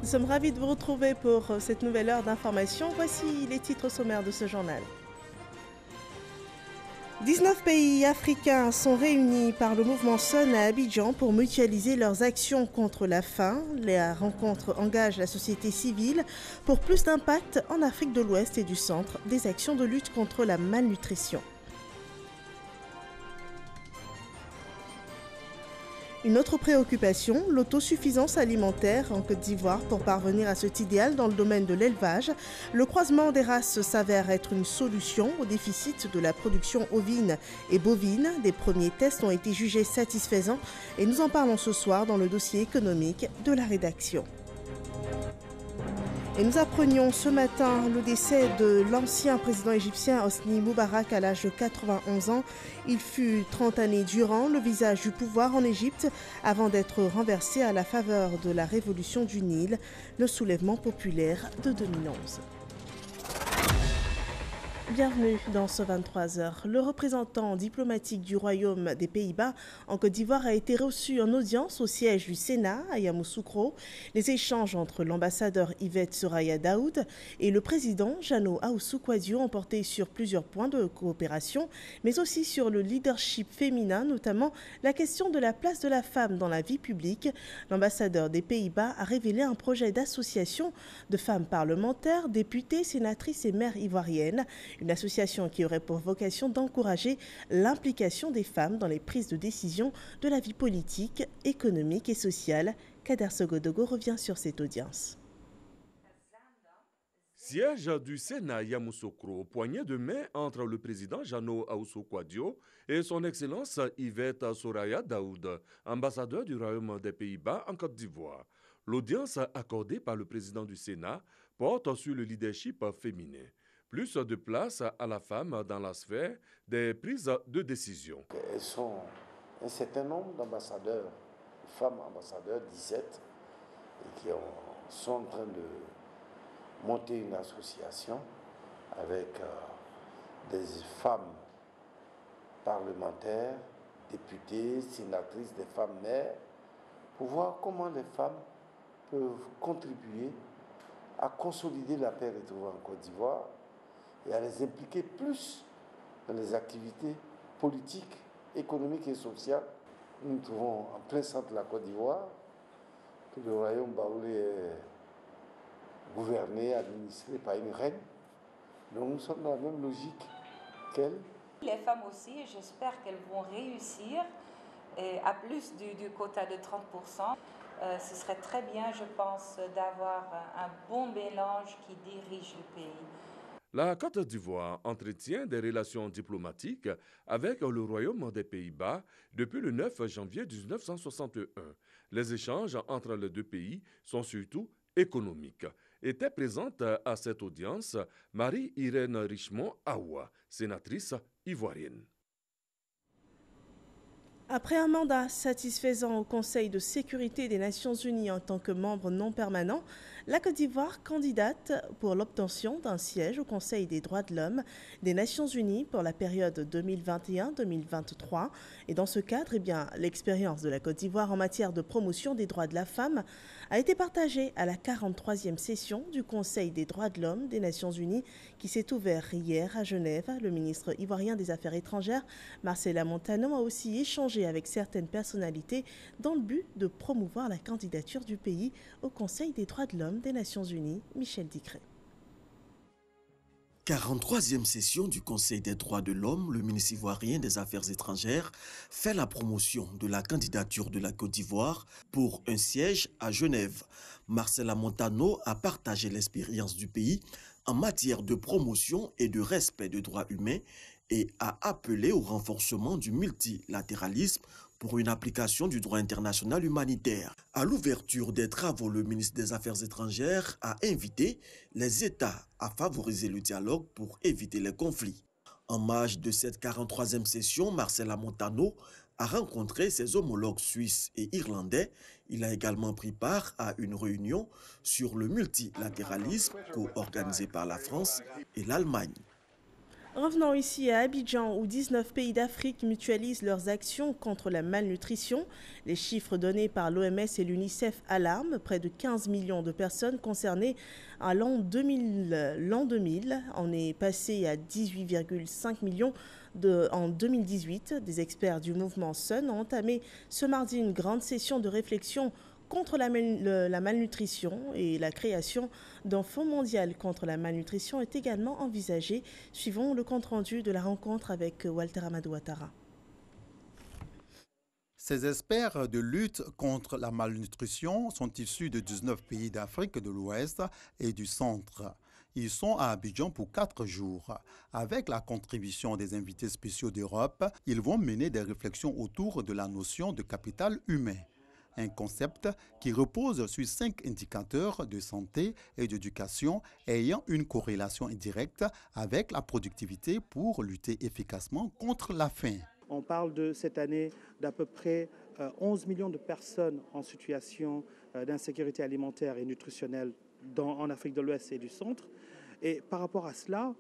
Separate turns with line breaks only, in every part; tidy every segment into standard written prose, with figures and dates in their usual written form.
Nous sommes ravis de vous retrouver pour cette nouvelle heure d'information. Voici les titres sommaires de ce journal. 19 pays africains sont réunis par le mouvement SON à Abidjan pour mutualiser leurs actions contre la faim. La rencontre engage la société civile pour plus d'impact en Afrique de l'Ouest et du Centre des actions de lutte contre la malnutrition. Une autre préoccupation, l'autosuffisance alimentaire en Côte d'Ivoire. Pour parvenir à cet idéal dans le domaine de l'élevage, le croisement des races s'avère être une solution au déficit de la production ovine et bovine. Des premiers tests ont été jugés satisfaisants et nous en parlons ce soir dans le dossier économique de la rédaction. Et nous apprenions ce matin le décès de l'ancien président égyptien Hosni Moubarak à l'âge de 91 ans. Il fut 30 années durant le visage du pouvoir en Égypte avant d'être renversé à la faveur de la révolution du Nil, le soulèvement populaire de 2011. Bienvenue dans ce 23h. Le représentant diplomatique du Royaume des Pays-Bas en Côte d'Ivoire a été reçu en audience au siège du Sénat à Yamoussoukro. Les échanges entre l'ambassadeur Yvette Soraya Daoud et le président Jano Ahoussou-Kouadio ont porté sur plusieurs points de coopération, mais aussi sur le leadership féminin, notamment la question de la place de la femme dans la vie publique. L'ambassadeur des Pays-Bas a révélé un projet d'association de femmes parlementaires, députées, sénatrices et maires ivoiriennes. Une association qui aurait pour vocation d'encourager l'implication des femmes dans les prises de décision de la vie politique, économique et sociale. Kader Sogodogo revient sur cette audience.
Siège du Sénat Yamoussoukro, poignée de main entre le président Jano Ahoussou-Kouadio et son Excellence Yvette Soraya Daoud, ambassadeur du Royaume des Pays-Bas en Côte d'Ivoire. L'audience accordée par le président du Sénat porte sur le leadership féminin. Plus de place à la femme dans la sphère des prises de décision.
Elles sont un certain nombre d'ambassadeurs, de femmes ambassadeurs, 17, et qui sont en train de monter une association avec des femmes parlementaires, députées, sénatrices, des femmes maires, pour voir comment les femmes peuvent contribuer à consolider la paix retrouvée en Côte d'Ivoire et à les impliquer plus dans les activités politiques, économiques et sociales. Nous nous trouvons en plein centre de la Côte d'Ivoire, que le royaume baoulé est gouverné, administré par une reine. Donc nous sommes dans la même logique qu'elle.
Les femmes aussi, j'espère qu'elles vont réussir à plus du quota de 30%. Ce serait très bien, je pense, d'avoir un bon mélange qui dirige le pays.
La Côte d'Ivoire entretient des relations diplomatiques avec le Royaume des Pays-Bas depuis le 9 janvier 1961. Les échanges entre les deux pays sont surtout économiques. Était présente à cette audience Marie-Irène Richemont-Aoua, sénatrice ivoirienne.
Après un mandat satisfaisant au Conseil de sécurité des Nations Unies en tant que membre non permanent, la Côte d'Ivoire candidate pour l'obtention d'un siège au Conseil des droits de l'homme des Nations Unies pour la période 2021-2023. Et dans ce cadre, l'expérience de la Côte d'Ivoire en matière de promotion des droits de la femme a été partagée à la 43e session du Conseil des droits de l'homme des Nations Unies qui s'est ouvert hier à Genève. Le ministre ivoirien des Affaires étrangères, Marcela Montano, a aussi échangé avec certaines personnalités dans le but de promouvoir la candidature du pays au Conseil des droits de l'homme des Nations Unies. Michel Dicré.
43e session du Conseil des droits de l'homme, le ministre ivoirien des Affaires étrangères fait la promotion de la candidature de la Côte d'Ivoire pour un siège à Genève. Marcela Montano a partagé l'expérience du pays en matière de promotion et de respect des droits humains et a appelé au renforcement du multilatéralisme pour une application du droit international humanitaire. À l'ouverture des travaux, le ministre des Affaires étrangères a invité les États à favoriser le dialogue pour éviter les conflits. En marge de cette 43e session, Marcela Montano a rencontré ses homologues suisses et irlandais. Il a également pris part à une réunion sur le multilatéralisme co-organisée par la France et l'Allemagne.
Revenons ici à Abidjan où 19 pays d'Afrique mutualisent leurs actions contre la malnutrition. Les chiffres donnés par l'OMS et l'UNICEF alarment. Près de 15 millions de personnes concernées à l'an 2000. On est passé à 18,5 millions en 2018. Des experts du mouvement Sun ont entamé ce mardi une grande session de réflexion contre la malnutrition et la création d'un fonds mondial contre la malnutrition est également envisagée. Suivons le compte-rendu de la rencontre avec Walter Amadou Ouattara.
Ces experts de lutte contre la malnutrition sont issus de 19 pays d'Afrique de l'Ouest et du Centre. Ils sont à Abidjan pour 4 jours. Avec la contribution des invités spéciaux d'Europe, ils vont mener des réflexions autour de la notion de capital humain. Un concept qui repose sur 5 indicateurs de santé et d'éducation ayant une corrélation indirecte avec la productivité pour lutter efficacement contre la faim.
On parle de cette année d'à peu près 11 millions de personnes en situation d'insécurité alimentaire et nutritionnelle en Afrique de l'Ouest et du Centre. Et par rapport à cela,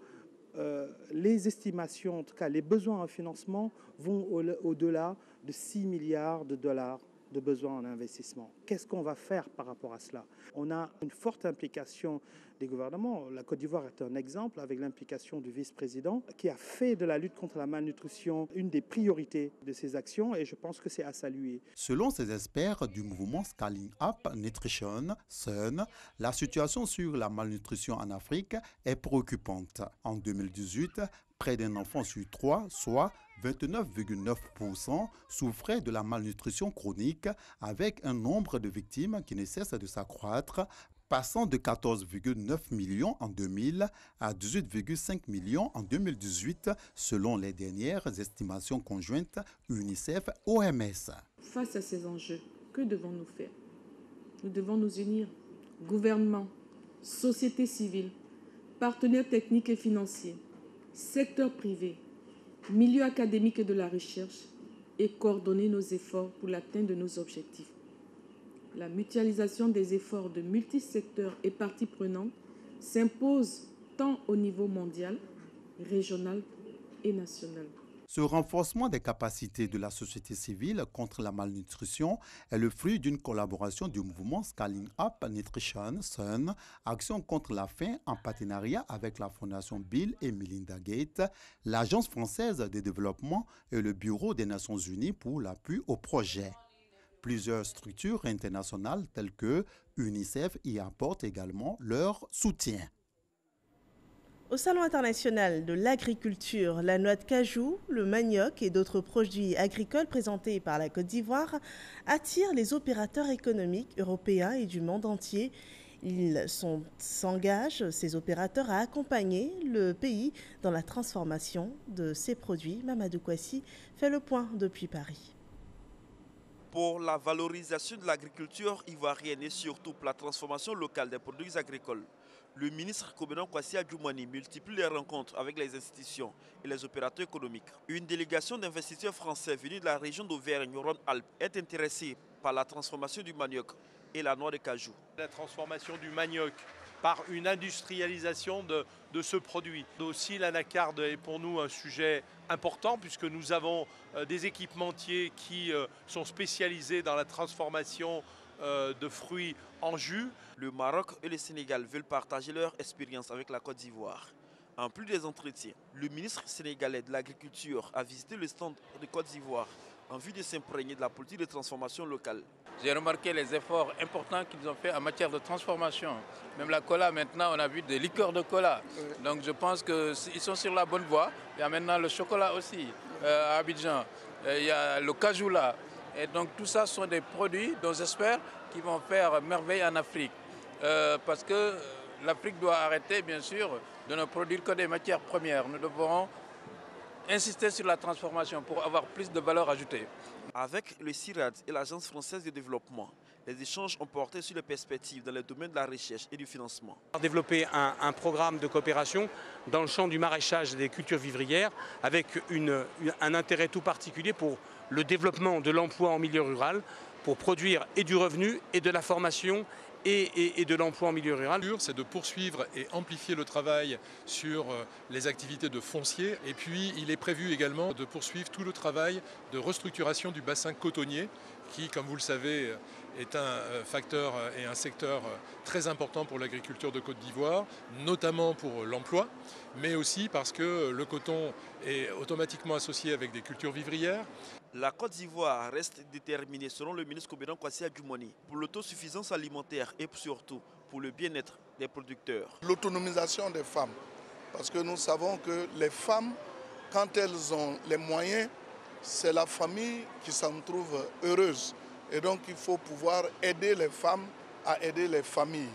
les estimations, en tout cas les besoins en financement, vont au-delà de 6 milliards de dollars de besoins en investissement. Qu'est-ce qu'on va faire par rapport à cela? On a une forte implication des gouvernements. La Côte d'Ivoire est un exemple avec l'implication du vice-président qui a fait de la lutte contre la malnutrition une des priorités de ses actions et je pense que c'est à saluer.
Selon ces experts du mouvement Scaling Up Nutrition, Sun, la situation sur la malnutrition en Afrique est préoccupante. En 2018, près d'un enfant sur 3, soit 29,9%, souffrait de la malnutrition chronique avec un nombre de victimes qui ne cesse de s'accroître, passant de 14,9 millions en 2000 à 18,5 millions en 2018, selon les dernières estimations conjointes UNICEF-OMS.
Face à ces enjeux, que devons-nous faire? Nous devons nous unir, gouvernement, société civile, partenaires techniques et financiers, secteur privé, milieu académique et de la recherche et coordonner nos efforts pour l'atteinte de nos objectifs. La mutualisation des efforts de multisecteurs et parties prenantes s'impose tant au niveau mondial, régional et national.
Ce renforcement des capacités de la société civile contre la malnutrition est le fruit d'une collaboration du mouvement Scaling Up Nutrition, Sun, Action contre la faim en partenariat avec la Fondation Bill et Melinda Gates, l'Agence française de développement et le Bureau des Nations Unies pour l'appui au projet. Plusieurs structures internationales telles que UNICEF y apportent également leur soutien.
Au Salon international de l'agriculture, la noix de cajou, le manioc et d'autres produits agricoles présentés par la Côte d'Ivoire attirent les opérateurs économiques européens et du monde entier. Ils s'engagent, ces opérateurs, à accompagner le pays dans la transformation de ces produits. Mamadou Kouassi fait le point depuis Paris.
Pour la valorisation de l'agriculture ivoirienne et surtout pour la transformation locale des produits agricoles, le ministre Kobenon Kwasi Adjoumani multiplie les rencontres avec les institutions et les opérateurs économiques. Une délégation d'investisseurs français venus de la région d'Auvergne-Rhône-Alpes est intéressée par la transformation du manioc et la noix de cajou.
La transformation du manioc par une industrialisation de ce produit. Aussi, l'anacarde est pour nous un sujet important puisque nous avons des équipementiers qui sont spécialisés dans la transformation de fruits en jus.
Le Maroc et le Sénégal veulent partager leur expérience avec la Côte d'Ivoire. En plus des entretiens, le ministre sénégalais de l'Agriculture a visité le stand de Côte d'Ivoire en vue de s'imprégner de la politique de transformation locale.
J'ai remarqué les efforts importants qu'ils ont fait en matière de transformation. Même la cola, maintenant, on a vu des liqueurs de cola. Donc je pense qu'ils sont sur la bonne voie. Il y a maintenant le chocolat aussi à Abidjan. Il y a le cajou là. Et donc tout ça sont des produits dont j'espère qu'ils vont faire merveille en Afrique. Parce que l'Afrique doit arrêter, bien sûr, de ne produire que des matières premières. Nous devons insister sur la transformation pour avoir plus de valeur ajoutée.
Avec le CIRAD et l'Agence française de développement, les échanges ont porté sur les perspectives dans le domaine de la recherche et du financement.
Développer un programme de coopération dans le champ du maraîchage et des cultures vivrières avec un intérêt tout particulier pour le développement de l'emploi en milieu rural, pour produire et du revenu et de la formation et de l'emploi en milieu rural.
C'est de poursuivre et amplifier le travail sur les activités de foncier. Et puis il est prévu également de poursuivre tout le travail de restructuration du bassin cotonnier qui, comme vous le savez, est un facteur et un secteur très important pour l'agriculture de Côte d'Ivoire, notamment pour l'emploi, mais aussi parce que le coton est automatiquement associé avec des cultures vivrières.
La Côte d'Ivoire reste déterminée, selon le ministre Kobedan Kwasi Adjumani, pour l'autosuffisance alimentaire et surtout pour le bien-être des producteurs.
L'autonomisation des femmes, parce que nous savons que les femmes, quand elles ont les moyens, c'est la famille qui s'en trouve heureuse. Et donc il faut pouvoir aider les femmes à aider les familles.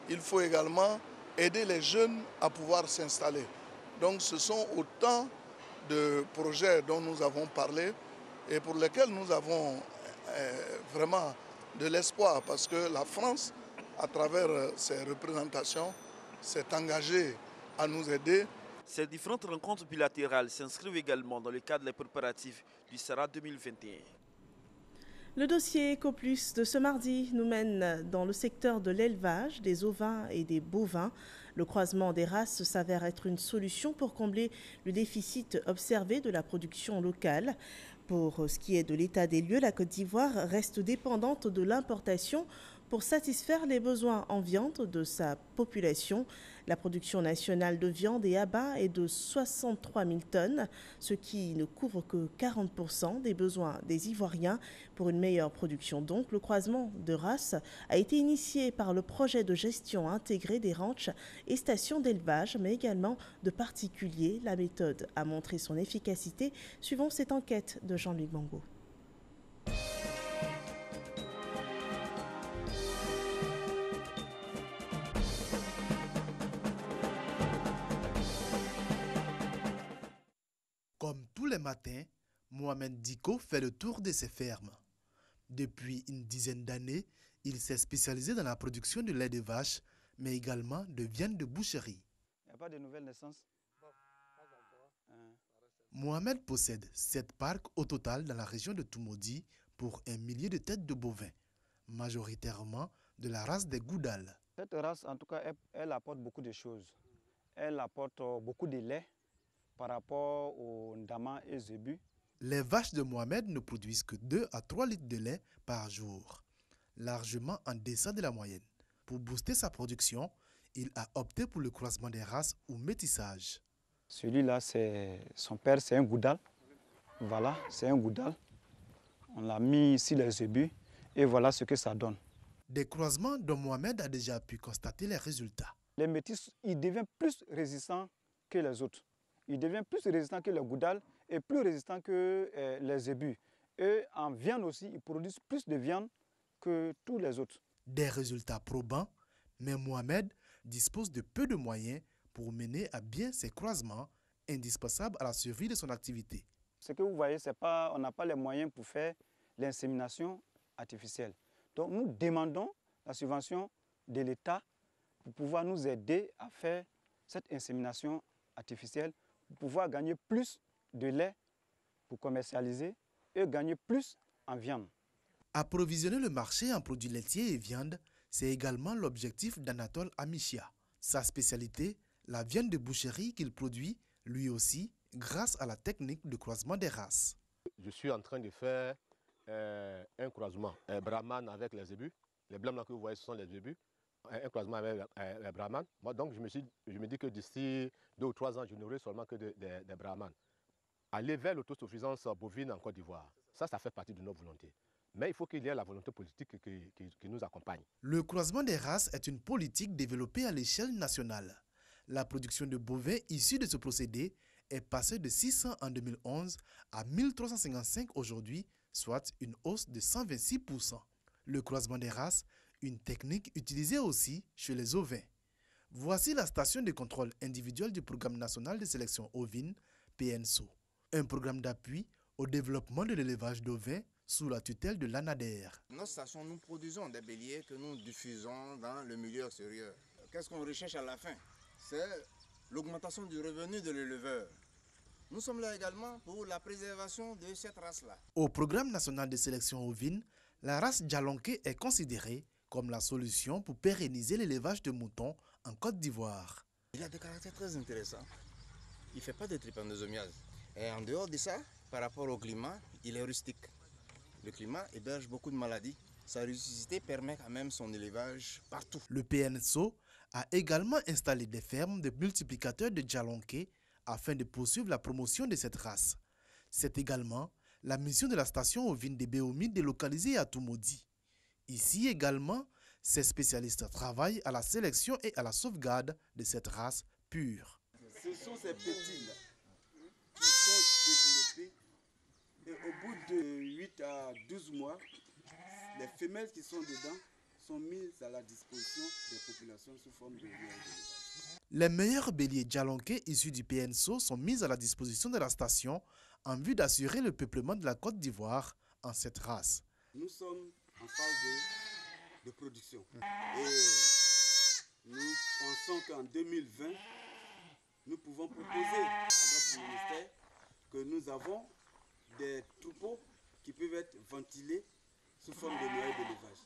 Il faut également aider les jeunes à pouvoir s'installer. Donc ce sont autant de projets dont nous avons parlé et pour lesquels nous avons vraiment de l'espoir parce que la France, à travers ses représentations, s'est engagée à nous aider.
Ces différentes rencontres bilatérales s'inscrivent également dans le cadre des préparatifs du SARA 2021.
Le dossier EcoPlus de ce mardi nous mène dans le secteur de l'élevage, des ovins et des bovins. Le croisement des races s'avère être une solution pour combler le déficit observé de la production locale. Pour ce qui est de l'état des lieux, la Côte d'Ivoire reste dépendante de l'importation pour satisfaire les besoins en viande de sa population. La production nationale de viande et abats est de 63 000 tonnes, ce qui ne couvre que 40% des besoins des Ivoiriens. Pour une meilleure production donc, le croisement de races a été initié par le projet de gestion intégrée des ranchs et stations d'élevage, mais également de particuliers. La méthode a montré son efficacité, suivant cette enquête de Jean-Luc Bango.
Comme tous les matins, Mohamed Diko fait le tour de ses fermes. Depuis une dizaine d'années, il s'est spécialisé dans la production de lait de vache, mais également de viande de boucherie.
Il n'y a pas de nouvelles naissances?
Mohamed possède 7 parcs au total dans la région de Toumoudi pour 1 millier de têtes de bovins, majoritairement de la race des Goudal.
Cette race, en tout cas, elle apporte beaucoup de choses. Elle apporte beaucoup de lait par rapport aux Ndama et Zébu.
Les vaches de Mohamed ne produisent que 2 à 3 litres de lait par jour, largement en deçà de la moyenne. Pour booster sa production, il a opté pour le croisement des races ou métissage.
Celui-là, son père, c'est un Goudal. Voilà, c'est un Goudal. On l'a mis ici les Zébu et voilà ce que ça donne.
Des croisements dont Mohamed a déjà pu constater les résultats.
Les métis, ils deviennent plus résistants que les autres. Il devient plus résistant que le Goudal et plus résistant que les Zébus. Et en viande aussi, ils produisent plus de viande que tous les autres.
Des résultats probants, mais Mohamed dispose de peu de moyens pour mener à bien ces croisements indispensables à la survie de son activité.
Ce que vous voyez, on n'a pas les moyens pour faire l'insémination artificielle. Donc nous demandons la subvention de l'État pour pouvoir nous aider à faire cette insémination artificielle, pour pouvoir gagner plus de lait pour commercialiser et gagner plus en viande.
Approvisionner le marché en produits laitiers et viande, c'est également l'objectif d'Anatole Amichia. Sa spécialité, la viande de boucherie qu'il produit, lui aussi, grâce à la technique de croisement des races.
Je suis en train de faire un croisement, un Brahman avec les zébus. Les blancs là que vous voyez, ce sont les zébus. Un croisement avec les Brahman. Moi, donc, je me dis que d'ici 2 ou 3 ans, je n'aurai seulement que des Brahman. Aller vers l'autosuffisance bovine en Côte d'Ivoire, ça fait partie de nos volontés. Mais il faut qu'il y ait la volonté politique qui nous accompagne.
Le croisement des races est une politique développée à l'échelle nationale. La production de bovins issus de ce procédé est passée de 600 en 2011 à 1355 aujourd'hui, soit une hausse de 126%. Le croisement des races, une technique utilisée aussi chez les ovins. Voici la station de contrôle individuel du Programme national de sélection ovine, PNSO. Un programme d'appui au développement de l'élevage d'ovins sous la tutelle de l'ANADER.
Notre station, nous produisons des béliers que nous diffusons dans le milieu extérieur. Qu'est-ce qu'on recherche à la fin? C'est l'augmentation du revenu de l'éleveur. Nous sommes là également pour la préservation de cette race-là.
Au Programme national de sélection ovine, la race Djalonké est considérée comme la solution pour pérenniser l'élevage de moutons en Côte d'Ivoire.
Il a des caractères très intéressants. Il ne fait pas de trypanosomiase. Et en dehors de ça, par rapport au climat, il est rustique. Le climat héberge beaucoup de maladies. Sa rusticité permet quand même son élevage partout.
Le PNSO a également installé des fermes de multiplicateurs de Djalonké afin de poursuivre la promotion de cette race. C'est également la mission de la station ovine de Béomi délocalisée à Toumoudi. Ici également, ces spécialistes travaillent à la sélection et à la sauvegarde de cette race pure.
Ce sont ces petits-là qui sont développés et au bout de 8 à 12 mois, les femelles qui sont dedans sont mises à la disposition des populations sous forme de élevage.
Les meilleurs béliers Djalonké issus du PNSO sont mis à la disposition de la station en vue d'assurer le peuplement de la Côte d'Ivoire en cette race.
Nous sommes en phase de production et nous pensons qu'en 2020, nous pouvons proposer à notre ministère que nous avons des troupeaux qui peuvent être ventilés sous forme de noyaux d'élevage.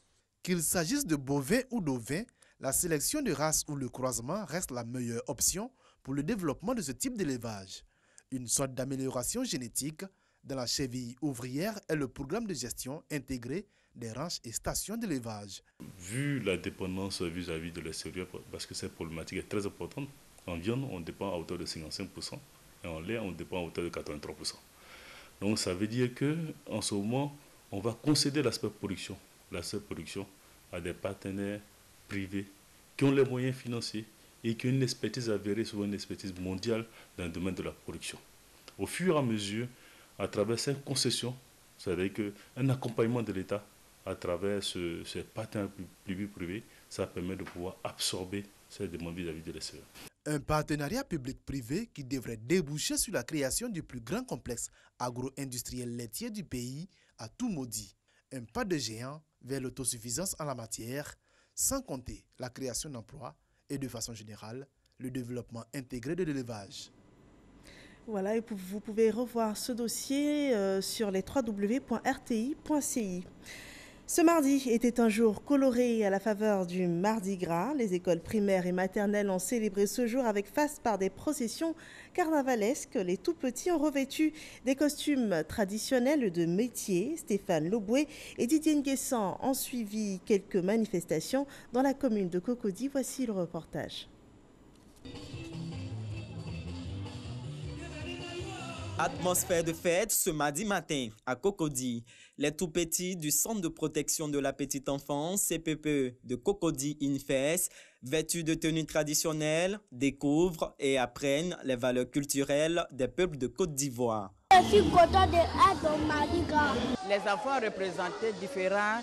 Qu'il s'agisse de bovins ou d'ovins, la sélection de races ou le croisement reste la meilleure option pour le développement de ce type d'élevage. Une sorte d'amélioration génétique dans la cheville ouvrière est le programme de gestion intégré des ranchs et stations d'élevage.
Vu la dépendance vis-à-vis de l'extérieur, parce que cette problématique est très importante, en viande, on dépend à hauteur de 55% et en lait, on dépend à hauteur de 83%. Donc ça veut dire qu'en ce moment, on va concéder l'aspect production à des partenaires privés qui ont les moyens financiers et qui ont une expertise avérée, souvent une expertise mondiale dans le domaine de la production. Au fur et à mesure, à travers cette concession, c'est-à-dire qu'un accompagnement de l'État à travers ces partenaires publics-privés, ça permet de pouvoir absorber ces demandes vis-à-vis de l'extérieur.
Un partenariat public-privé qui devrait déboucher sur la création du plus grand complexe agro-industriel laitier du pays à Toumoudi. Un pas de géant vers l'autosuffisance en la matière, sans compter la création d'emplois et de façon générale, le développement intégré de l'élevage.
Voilà, et vous pouvez revoir ce dossier sur les www.rti.ci. Ce mardi était un jour coloré à la faveur du Mardi Gras. Les écoles primaires et maternelles ont célébré ce jour avec face par des processions carnavalesques. Les tout-petits ont revêtu des costumes traditionnels de métier. Stéphane Loboué et Didier Nguessan ont suivi quelques manifestations dans la commune de Cocody. Voici le reportage.
Atmosphère de fête ce mardi matin à Cocody. Les tout-petits du Centre de protection de la petite enfance CPPE de Cocody INFES, vêtus de tenues traditionnelles, découvrent et apprennent les valeurs culturelles des peuples de Côte d'Ivoire.
Je suis content d'être au Mardi Gras.
Les enfants représentaient différents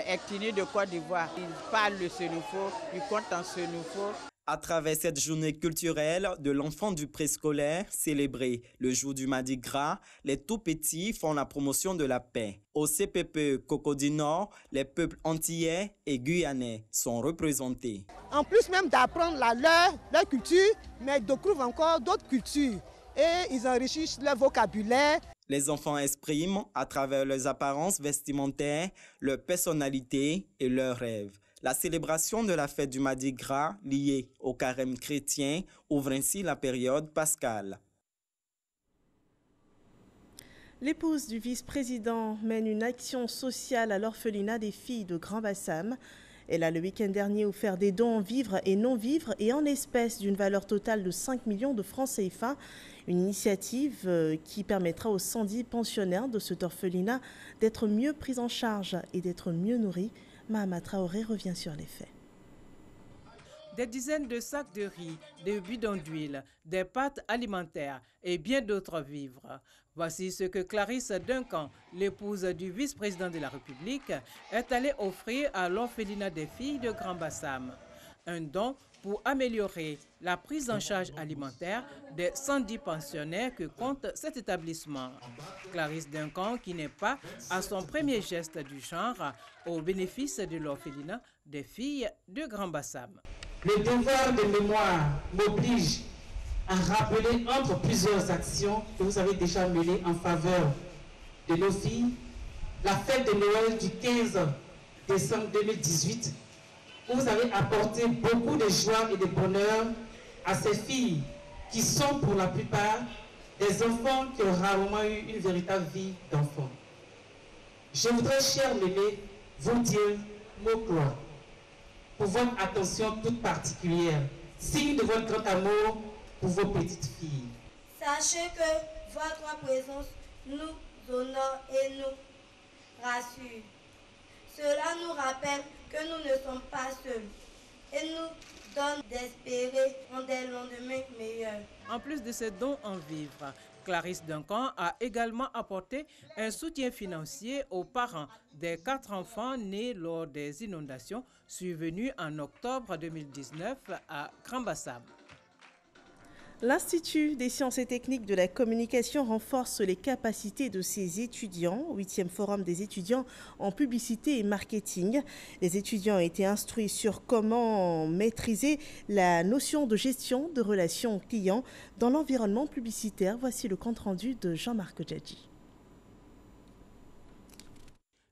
ethnies de Côte d'Ivoire. Ils parlent le Sénoufo, ils comptent en Sénoufo.
À travers cette journée culturelle de l'enfant du préscolaire, célébrée le jour du Mardi Gras, les tout-petits font la promotion de la paix. Au CPPE Cocody Nord, les peuples antillais et guyanais sont représentés.
En plus même d'apprendre leur culture, mais ils découvrent encore d'autres cultures et ils enrichissent leur vocabulaire.
Les enfants expriment, à travers leurs apparences vestimentaires, leur personnalité et leurs rêves. La célébration de la fête du Mardi Gras, liée au carême chrétien, ouvre ainsi la période pascale.
L'épouse du vice-président mène une action sociale à l'orphelinat des filles de Grand Bassam. Elle a le week-end dernier offert des dons en vivres et non-vivres et en espèces d'une valeur totale de 5 millions de francs CFA. Une initiative qui permettra aux 110 pensionnaires de cet orphelinat d'être mieux pris en charge et d'être mieux nourris. Mahama Traoré revient sur les faits.
Des dizaines de sacs de riz, des bidons d'huile, des pâtes alimentaires et bien d'autres vivres. Voici ce que Clarisse Duncan, l'épouse du vice-président de la République, est allée offrir à l'orphelinat des filles de Grand Bassam. Un don pour améliorer la prise en charge alimentaire des 110 pensionnaires que compte cet établissement. Clarisse Duncan, qui n'est pas à son premier geste du genre au bénéfice de l'orphelinat des filles de Grand Bassam.
Le devoir de mémoire m'oblige à rappeler entre plusieurs actions que vous avez déjà menées en faveur de nos filles, la fête de Noël du 15 décembre 2018 Vous avez apporté beaucoup de joie et de bonheur à ces filles qui sont pour la plupart des enfants qui ont rarement eu une véritable vie d'enfant. Je voudrais, chers mémés, vous dire mot clos pour votre attention toute particulière, signe de votre grand amour pour vos petites filles.
Sachez que votre présence nous honore et nous rassure. Cela nous rappelle que nous ne sommes pas seuls et nous donne d'espérer en des lendemains meilleurs.
En plus de ces dons en vivres, Clarisse Duncan a également apporté un soutien financier aux parents des 4 enfants nés lors des inondations survenues en octobre 2019 à Grand-Bassam.
L'Institut des sciences et techniques de la communication renforce les capacités de ses étudiants au 8e forum des étudiants en publicité et marketing. Les étudiants ont été instruits sur comment maîtriser la notion de gestion de relations clients dans l'environnement publicitaire. Voici le compte-rendu de Jean-Marc Djadji.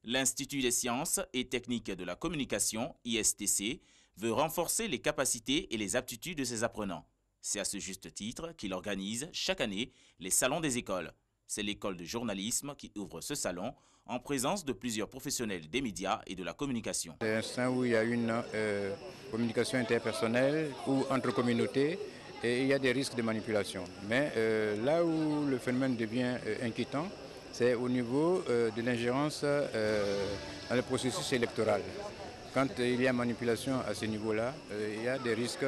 L'Institut des sciences et techniques de la communication, ISTC, veut renforcer les capacités et les aptitudes de ses apprenants. C'est à ce juste titre qu'il organise chaque année les salons des écoles. C'est l'école de journalisme qui ouvre ce salon en présence de plusieurs professionnels des médias et de la communication.
C'est un salon où il y a une communication interpersonnelle ou entre communautés et il y a des risques de manipulation. Mais là où le phénomène devient inquiétant, c'est au niveau de l'ingérence dans le processus électoral. Quand il y a manipulation à ce niveau-là, il y a des risques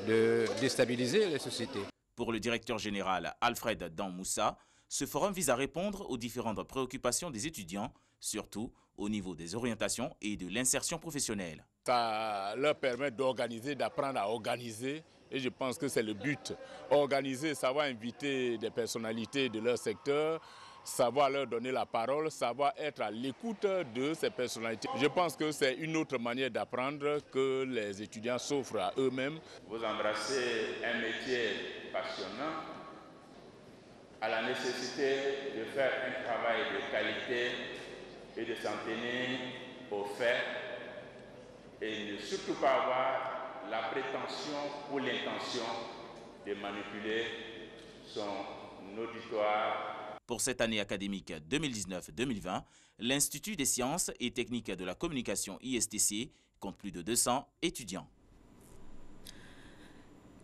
de déstabiliser les sociétés.
Pour le directeur général Alfred Dan-Moussa, ce forum vise à répondre aux différentes préoccupations des étudiants, surtout au niveau des orientations et de l'insertion professionnelle.
Ça leur permet d'organiser, d'apprendre à organiser, et je pense que c'est le but. Organiser, savoir inviter des personnalités de leur secteur, savoir leur donner la parole, savoir être à l'écoute de ces personnalités. Je pense que c'est une autre manière d'apprendre que les étudiants s'offrent à eux-mêmes.
Vous embrassez un métier passionnant, à la nécessité de faire un travail de qualité et de s'en tenir aux faits et ne surtout pas avoir la prétention ou l'intention de manipuler son auditoire.
Pour cette année académique 2019-2020, l'Institut des sciences et techniques de la communication ISTC compte plus de 200 étudiants.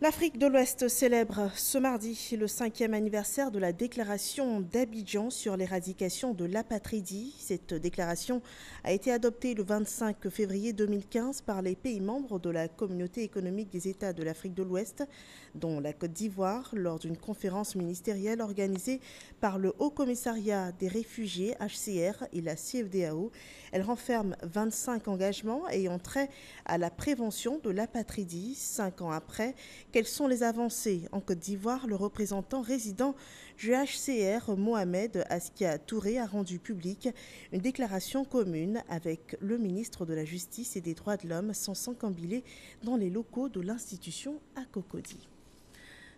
L'Afrique de l'Ouest célèbre ce mardi le 5e anniversaire de la déclaration d'Abidjan sur l'éradication de l'apatridie. Cette déclaration a été adoptée le 25 février 2015 par les pays membres de la Communauté économique des États de l'Afrique de l'Ouest, dont la Côte d'Ivoire, lors d'une conférence ministérielle organisée par le Haut Commissariat des réfugiés HCR et la CFDAO. Elle renferme 25 engagements ayant trait à la prévention de l'apatridie 5 ans après. Quelles sont les avancées en Côte d'Ivoire? Le représentant résident du HCR, Mohamed Askia Touré, a rendu public une déclaration commune avec le ministre de la Justice et des Droits de l'Homme, Sansan Kambilé, dans les locaux de l'institution à Cocody.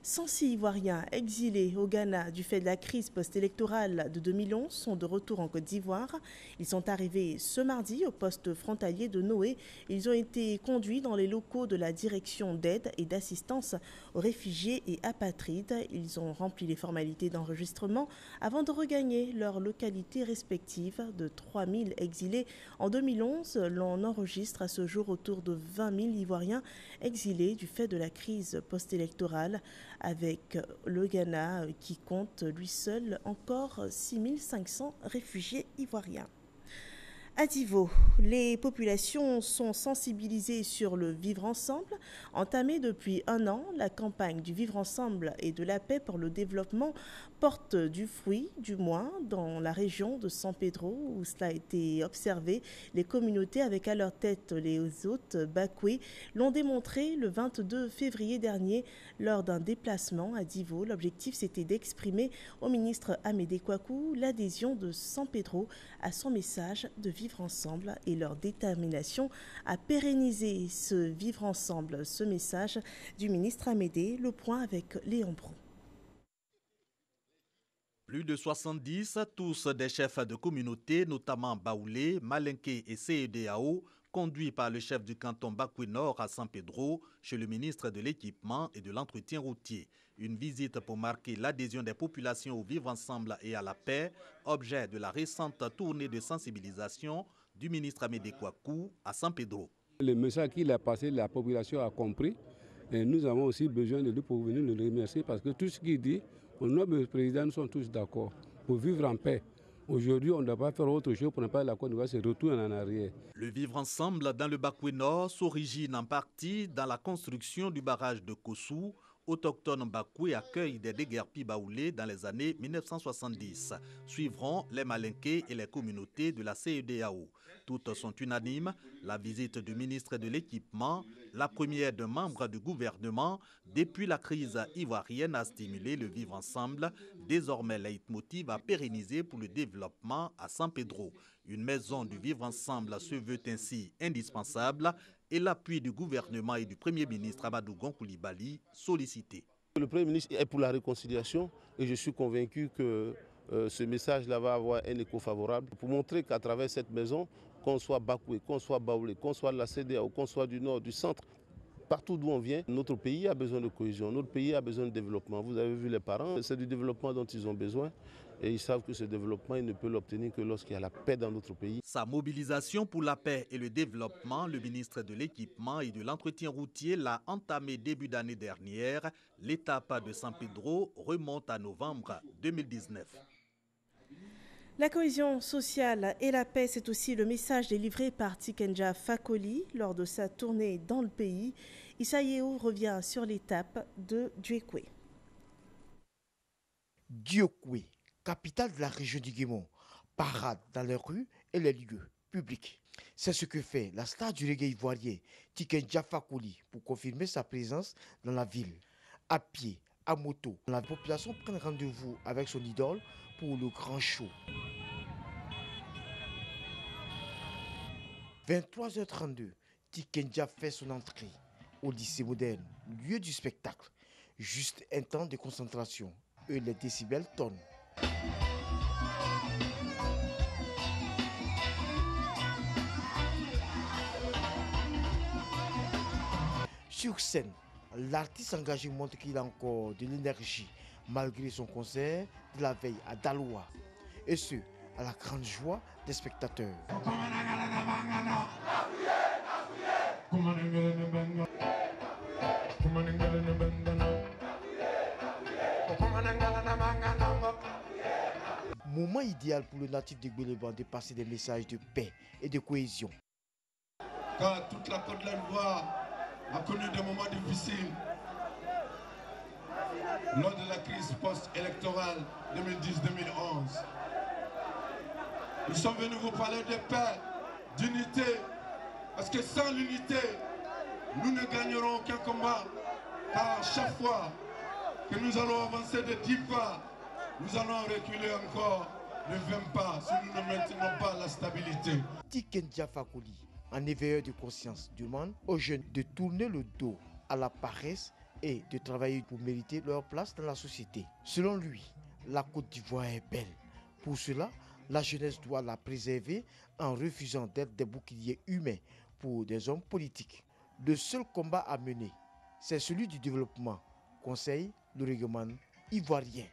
106 Ivoiriens exilés au Ghana du fait de la crise post-électorale de 2011 sont de retour en Côte d'Ivoire. Ils sont arrivés ce mardi au poste frontalier de Noé. Ils ont été conduits dans les locaux de la direction d'aide et d'assistance aux réfugiés et apatrides. Ils ont rempli les formalités d'enregistrement avant de regagner leurs localités respectives. De 3000 exilés en 2011, l'on enregistre à ce jour autour de 20 000 Ivoiriens exilés du fait de la crise post-électorale, avec le Ghana qui compte lui seul encore 6500 réfugiés ivoiriens. À Divo, les populations sont sensibilisées sur le vivre ensemble. Entamée depuis 1 an, la campagne du vivre ensemble et de la paix pour le développement porte du fruit, du moins dans la région de San Pedro, où cela a été observé. Les communautés, avec à leur tête les hôtes Bakwe, l'ont démontré le 22 février dernier lors d'un déplacement à Divo. L'objectif, c'était d'exprimer au ministre Amédée Kouakou l'adhésion de San Pedro à son message de vivre ensemble et leur détermination à pérenniser ce vivre ensemble, ce message du ministre Amédée. Le point avec Léon Brou.
Plus de 70, tous des chefs de communauté, notamment Baoulé, Malinké et CEDAO,
conduit par le chef du canton Bakoui Nord à San Pedro, chez le ministre de l'Équipement et de l'Entretien routier. Une visite pour marquer l'adhésion des populations au vivre ensemble et à la paix, objet de la récente tournée de sensibilisation du ministre Amédée Kouakou à San Pedro.
Le message qu'il a passé, la population a compris. Et nous avons aussi besoin de lui pour venir le remercier parce que tout ce qu'il dit, au nom du président, nous sommes tous d'accord pour vivre en paix. Aujourd'hui, on ne doit pas faire autre chose pour ne pas la Côte d'Ivoire se retourne en arrière.
Le vivre ensemble dans le Bakoui Nord s'origine en partie dans la construction du barrage de Kossou. Autochtone Bakoui accueille des déguerpis baoulés dans les années 1970. Suivront les Malinqués et les communautés de la CEDEAO. Toutes sont unanimes. La visite du ministre de l'Équipement, la première de membres du gouvernement, depuis la crise ivoirienne, a stimulé le vivre ensemble, désormais leitmotiv à pérenniser pour le développement à San Pedro. Une maison du vivre ensemble se veut ainsi indispensable et l'appui du gouvernement et du Premier ministre Amadou Gon Coulibaly sollicité.
Le Premier ministre est pour la réconciliation et je suis convaincu que ce message-là va avoir un écho favorable pour montrer qu'à travers cette maison, qu'on soit Bakoué, qu'on soit Baoulé, qu'on soit de la CEDEAO, qu'on soit du nord, du centre, partout d'où on vient, notre pays a besoin de cohésion, notre pays a besoin de développement. Vous avez vu les parents, c'est du développement dont ils ont besoin et ils savent que ce développement, ils ne peuvent l'obtenir que lorsqu'il y a la paix dans notre pays.
Sa mobilisation pour la paix et le développement, le ministre de l'Équipement et de l'Entretien routier l'a entamé début d'année dernière. L'étape de San Pedro remonte à novembre 2019.
La cohésion sociale et la paix, c'est aussi le message délivré par Tikenja Fakoli lors de sa tournée dans le pays. Issa Yeo revient sur l'étape de Diouékoué.
Diouékoué, capitale de la région du Guémon, parade dans les rues et les lieux publics. C'est ce que fait la star du reggae ivoirien Tikenja Fakoli pour confirmer sa présence dans la ville. À pied, à moto, la population prend rendez-vous avec son idole pour le grand show. 23h32, Tikenja fait son entrée au lycée moderne, lieu du spectacle. Juste un temps de concentration et les décibels tonnent. Sur scène, l'artiste engagé montre qu'il a encore de l'énergie malgré son concert de la veille à Daloa. Et ce, à la grande joie des spectateurs. Moment idéal pour le natif de Gbeleban de passer des messages de paix et de cohésion.
Car toute la Côte d'Ivoire a connu des moments difficiles lors de la crise post-électorale 2010-2011. Nous sommes venus vous parler de paix, d'unité, parce que sans l'unité, nous ne gagnerons aucun combat. Car chaque fois que nous allons avancer de 10 pas, nous allons reculer encore de 20 pas si nous ne maintenons pas la stabilité.
Tikenja Fakoli, un éveilleur de conscience, demande aux jeunes de tourner le dos à la paresse et de travailler pour mériter leur place dans la société. Selon lui, la Côte d'Ivoire est belle. Pour cela, la jeunesse doit la préserver en refusant d'être des boucliers humains pour des hommes politiques. Le seul combat à mener, c'est celui du développement, conseille le règlement ivoirien.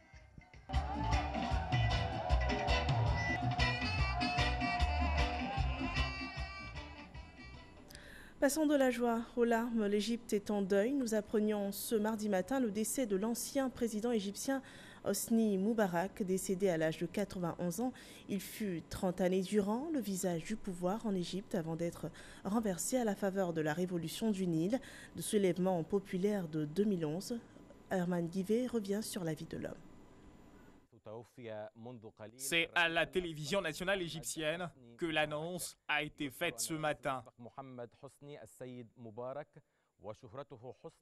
Passons de la joie aux larmes, l'Égypte est en deuil. Nous apprenions ce mardi matin le décès de l'ancien président égyptien Hosni Moubarak, décédé à l'âge de 91 ans. Il fut 30 années durant le visage du pouvoir en Égypte avant d'être renversé à la faveur de la révolution du Nil, de soulèvement populaire de 2011. Herman Guivet revient sur la vie de l'homme.
C'est à la télévision nationale égyptienne que l'annonce a été faite ce matin.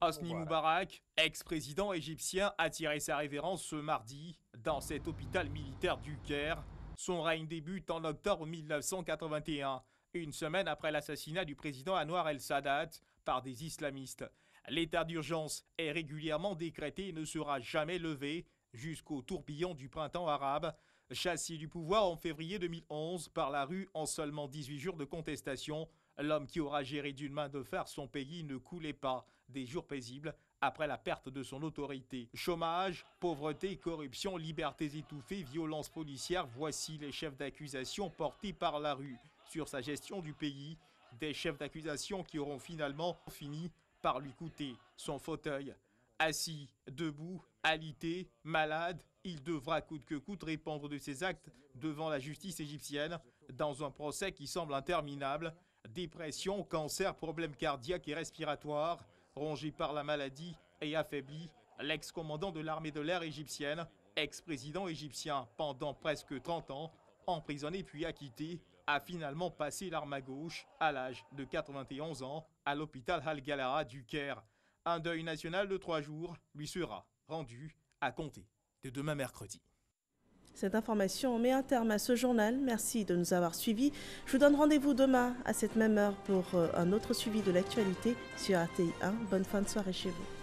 Hosni Moubarak, ex-président égyptien, a tiré sa révérence ce mardi dans cet hôpital militaire du Caire. Son règne débute en octobre 1981, une semaine après l'assassinat du président Anwar el-Sadat par des islamistes. L'état d'urgence est régulièrement décrété et ne sera jamais levé jusqu'au tourbillon du printemps arabe. Chassé du pouvoir en février 2011 par la rue en seulement 18 jours de contestation, L'homme qui aura géré d'une main de fer son pays ne coulait pas des jours paisibles après la perte de son autorité. Chômage, pauvreté, corruption, libertés étouffées, violences policières, voici les chefs d'accusation portés par la rue sur sa gestion du pays. Des chefs d'accusation qui auront finalement fini par lui coûter son fauteuil. Assis, debout, alité, malade, il devra coûte que coûte répondre de ses actes devant la justice égyptienne dans un procès qui semble interminable. Dépression, cancer, problèmes cardiaques et respiratoires, rongé par la maladie et affaibli, l'ex-commandant de l'armée de l'air égyptienne, ex-président égyptien pendant presque 30 ans, emprisonné puis acquitté, a finalement passé l'arme à gauche à l'âge de 91 ans à l'hôpital Al-Galara du Caire. Un deuil national de 3 jours lui sera rendu à compter de demain mercredi.
Cette information met un terme à ce journal. Merci de nous avoir suivis. Je vous donne rendez-vous demain à cette même heure pour un autre suivi de l'actualité sur RTI 1. Bonne fin de soirée chez vous.